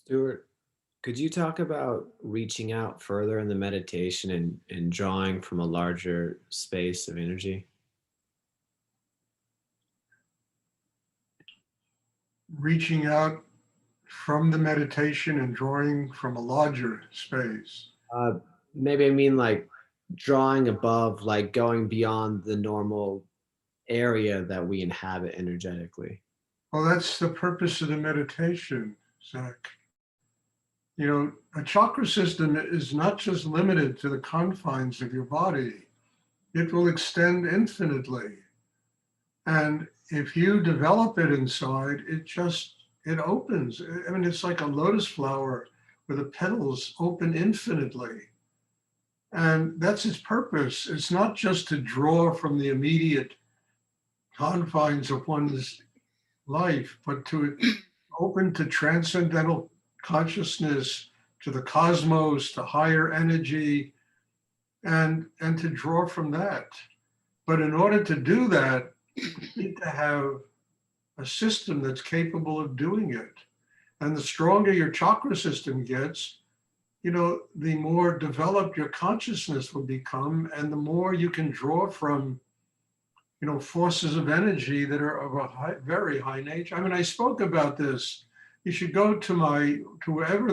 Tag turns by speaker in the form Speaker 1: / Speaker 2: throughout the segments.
Speaker 1: Stuart, could you talk about reaching out further in the meditation and drawing from a larger space of energy?
Speaker 2: Reaching out from the meditation and drawing from a larger space.
Speaker 1: Uh, Maybe I mean like drawing above, like going beyond the normal area that we inhabit energetically.
Speaker 2: Well, that's the purpose of the meditation, Zach. You know, a chakra system is not just limited to the confines of your body, it will extend infinitely. And if you develop it inside, it opens. I mean, it's like a lotus flower where the petals open infinitely. And that's its purpose. It's not just to draw from the immediate confines of one's life, but to open to transcendental consciousness, to the cosmos, to higher energy, and to draw from that. But in order to do that, you need to have a system that's capable of doing it. And the stronger your chakra system gets, the more developed your consciousness will become, and the more you can draw from, forces of energy that are of a very high nature. I mean, I spoke about this. You should go to wherever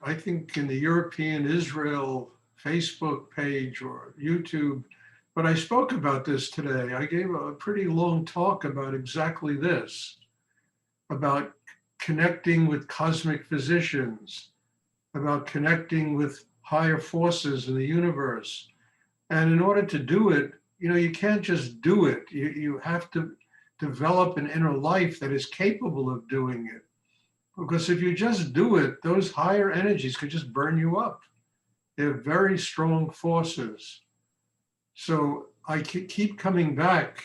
Speaker 2: I think in the European Israel Facebook page or YouTube. But I spoke about this today. I gave a pretty long talk about exactly this, about connecting with cosmic physicians, about connecting with higher forces in the universe. And in order to do it, you can't just do it. You have to develop an inner life that is capable of doing it. Because if you just do it, those higher energies could just burn you up. They're very strong forces. So I keep coming back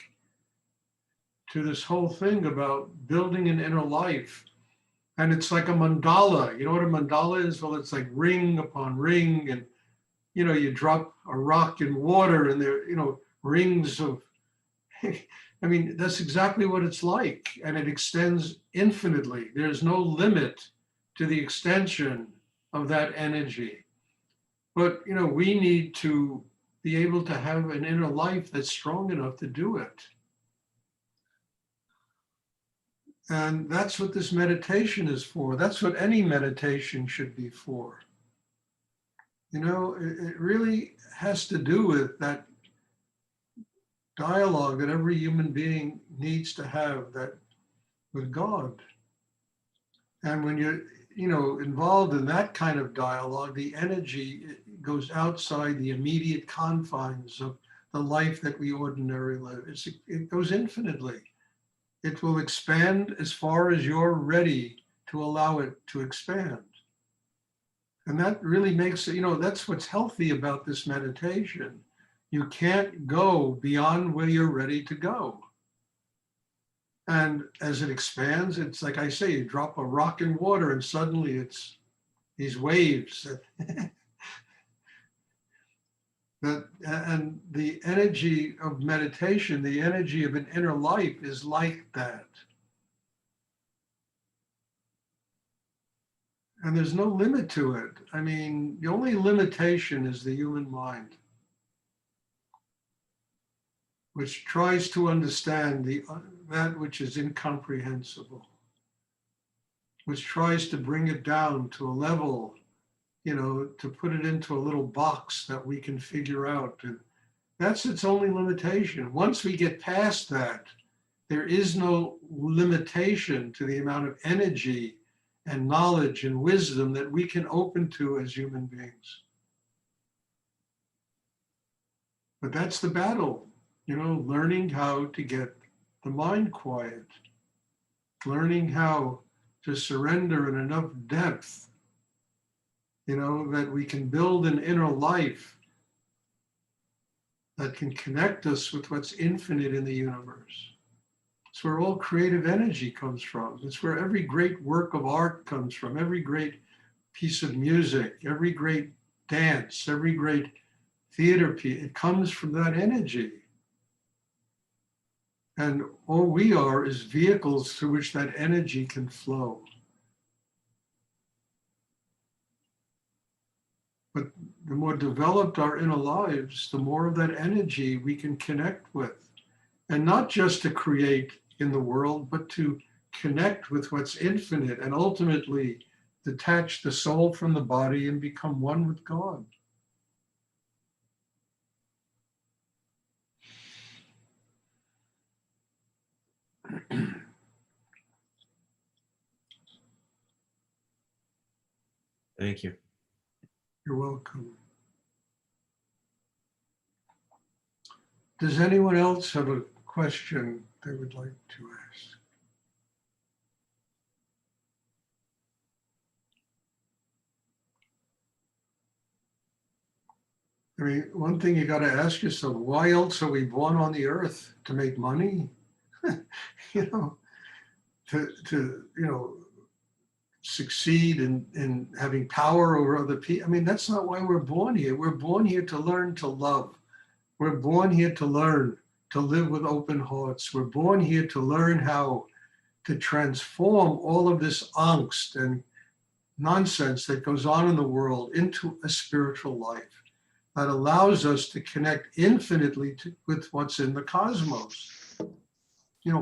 Speaker 2: to this whole thing about building an inner life. And it's like a mandala. You know what a mandala is? Well, it's like ring upon ring. And, you drop a rock in water and there, rings of, I mean, that's exactly what it's like. And it extends infinitely. There's no limit to the extension of that energy. But, we need to be able to have an inner life that's strong enough to do it. And that's what this meditation is for. That's what any meditation should be for. It really has to do with that dialogue that every human being needs to have that with God. And when you're, involved in that kind of dialogue, the energy goes outside the immediate confines of the life that we ordinarily live. It goes infinitely. It will expand as far as you're ready to allow it to expand. And that really makes it, that's what's healthy about this meditation. You can't go beyond where you're ready to go. And as it expands, it's like I say, you drop a rock in water and suddenly it's these waves. And the energy of meditation, the energy of an inner life is like that. And there's no limit to it. I mean, the only limitation is the human mind, which tries to understand that which is incomprehensible, which tries to bring it down to a level, to put it into a little box that we can figure out. And that's its only limitation. Once we get past that, there is no limitation to the amount of energy and knowledge and wisdom that we can open to as human beings. But that's the battle, learning how to get the mind quiet, learning how to surrender in enough depth, that we can build an inner life that can connect us with what's infinite in the universe. It's where all creative energy comes from. It's where every great work of art comes from, every great piece of music, every great dance, every great theater piece. It comes from that energy. And all we are is vehicles through which that energy can flow. But the more developed our inner lives, the more of that energy we can connect with. And not just to create in the world, but to connect with what's infinite and ultimately detach the soul from the body and become one with God.
Speaker 1: Thank you.
Speaker 2: You're welcome. Does anyone else have a question they would like to ask? I mean, one thing you got to ask yourself, why else are we born on the earth? To make money? you know, to succeed in having power over other people. I mean, that's not why we're born here. We're born here to learn to love. We're born here to learn to live with open hearts. We're born here to learn how to transform all of this angst and nonsense that goes on in the world into a spiritual life that allows us to connect infinitely with what's in the cosmos,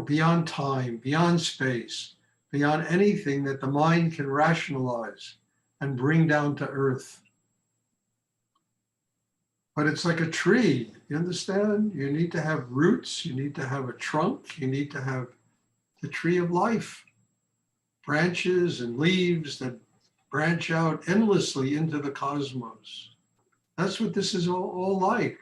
Speaker 2: beyond time, beyond space, beyond anything that the mind can rationalize and bring down to earth. But it's like a tree, you understand? You need to have roots, you need to have a trunk, you need to have the tree of life, branches and leaves that branch out endlessly into the cosmos. That's what this is all like.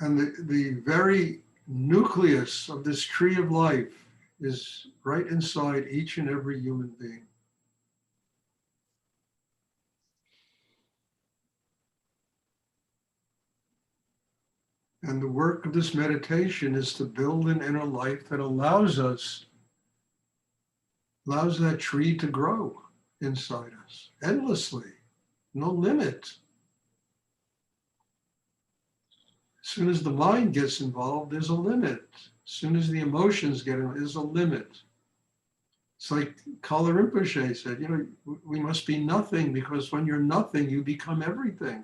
Speaker 2: And the very nucleus of this tree of life is right inside each and every human being. And the work of this meditation is to build an inner life that allows that tree to grow inside us endlessly, no limit. As soon as the mind gets involved, there's a limit. As soon as the emotions get in, there's a limit. It's like Kala Rinpoche said, we must be nothing, because when you're nothing, you become everything.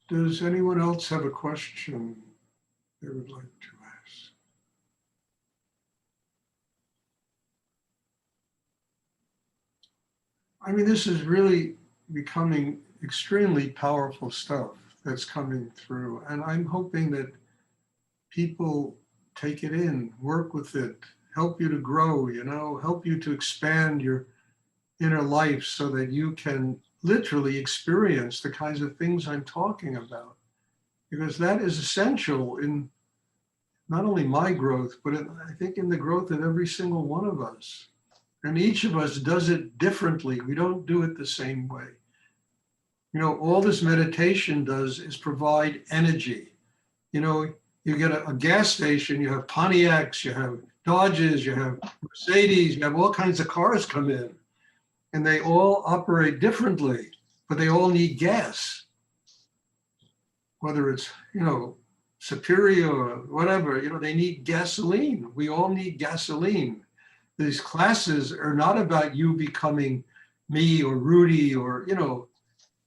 Speaker 2: Does anyone else have a question they would like to ask? I mean, this is really becoming extremely powerful stuff that's coming through. And I'm hoping that people take it in, work with it, help you to grow, help you to expand your inner life so that you can literally experience the kinds of things I'm talking about. Because that is essential in not only my growth, but I think in the growth of every single one of us. And each of us does it differently. We don't do it the same way. All this meditation does is provide energy. You get a gas station, you have Pontiacs, you have Dodges, you have Mercedes, you have all kinds of cars come in, and they all operate differently, but they all need gas. Whether it's, Superior or whatever, they need gasoline. We all need gasoline. These classes are not about you becoming me or Rudy or,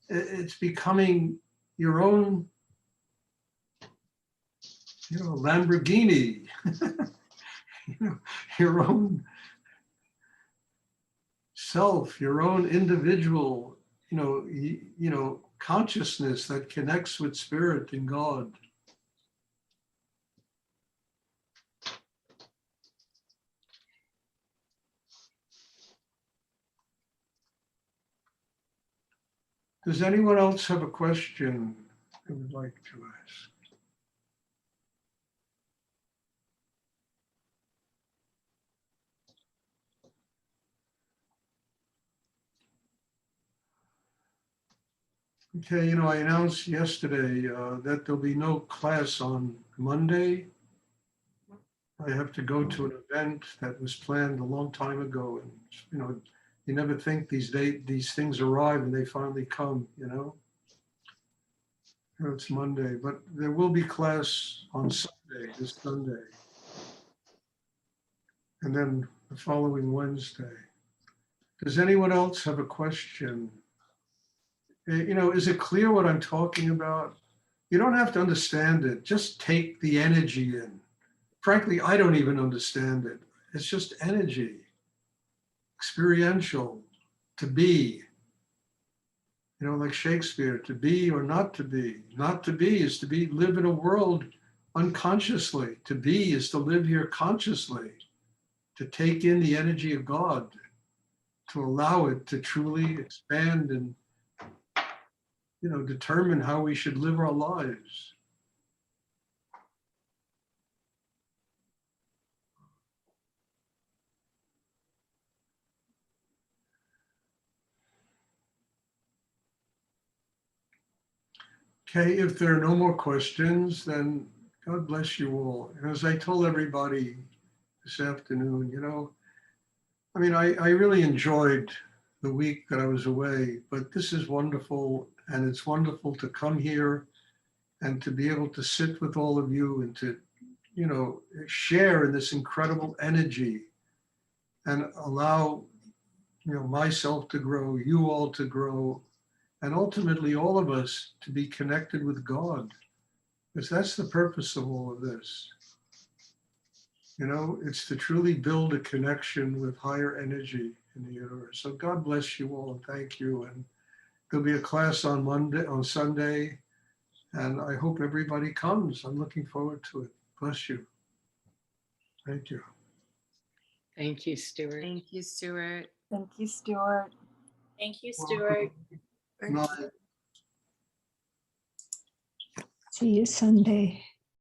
Speaker 2: it's becoming your own, Lamborghini, your own self, your own individual, consciousness that connects with spirit and God. Does anyone else have a question they would like to ask? Okay, you know, I announced yesterday that there'll be no class on Monday. I have to go to an event that was planned a long time ago, and you know, you never think these things arrive and they finally come. You know, it's Monday, but there will be class on Sunday, this Sunday, and then the following Wednesday. Does anyone else have a question? You know, is it clear what I'm talking about? You don't have to understand it. Just take the energy in. Frankly, I don't even understand it. It's just energy, experiential, to be, you know, like Shakespeare, to be or not to be. Not to be is to be, live in a world unconsciously. To be is to live here consciously, to take in the energy of God, to allow it to truly expand and, you know, determine how we should live our lives. Okay, if there are no more questions, then God bless you all. And as I told everybody this afternoon, you know, I mean, I really enjoyed the week that I was away, but this is wonderful. And it's wonderful to come here and to be able to sit with all of you and to, you know, share in this incredible energy and allow, you know, myself to grow, you all to grow, and ultimately all of us to be connected with God. Because that's the purpose of all of this. You know, it's to truly build a connection with higher energy in the universe. So God bless you all and thank you. And there'll be a class on Sunday, and I hope everybody comes. I'm looking forward to it. Bless you. Thank you.
Speaker 3: Thank you, Stuart.
Speaker 4: Thank you, Stuart.
Speaker 5: Thank you, Stuart.
Speaker 6: Thank you, Stuart.
Speaker 2: Welcome. Night.
Speaker 5: See you Sunday.